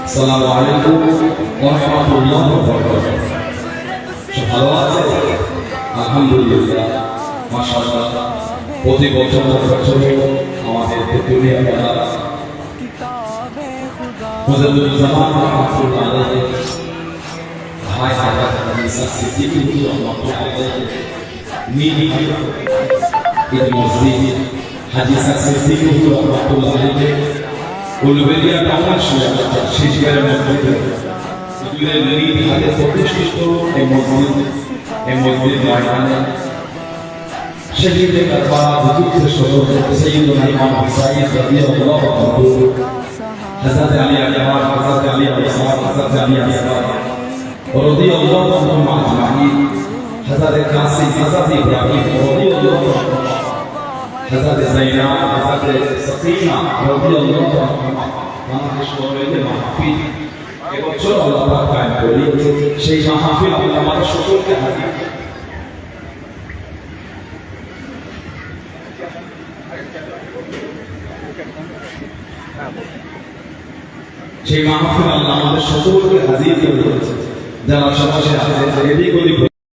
আসসালামু আলাইকুম ওয়া রাহমাতুল্লাহি ওয়া বারাকাতুহু। ভালো আছে? আলহামদুলিল্লাহ, মাশাআল্লাহ। প্রতি বছর আমাদের দুনিয়া যারা মুজাদ্দিদ জামান রাহমাতুল্লাহ আলাইহি ভাই হযরত ঈসা সিদ্দিকী রাহমাতুল্লাহ আলাইহি মিনি ঈদ মসজিদ হাজী ঈসা সিদ্দিকী রাহমাতুল্লাহ আলাইহি উলবেরিয়া টাউন শিশিরের মধ্যে এগুলোর নিজ হাতে প্রতিষ্ঠিত এই মসজিদ ময়দানে শহীদে কারবালা হুজুর সরোবর সাইয়্যিদুনা ইমাম হুসাইন রাদিয়াল্লাহু আনহু হযরত আলী আকবার হযরত আলী আসহাব হযরত আলী আসহাব রাদিয়াল্লাহু আনহুম আজমাইন হযরত কাসিম হযরত ইব্রাহিম রাদিয়াল্লাহু আনহু হযরত যায়নাব হযরত সফিনা রাদিয়াল্লাহু আনহা বাংলাদেশ গভর্নমেন্টের মাহফিল এবছর আল্লাহ পাক কায়েম করি সেই মাহফিল আমাদের সকলকে হাজির সেই মাহফিল আল্লাহ আমাদের সকলকে হাজির করেছে যারা সমাজে আছে এদিক ওদিক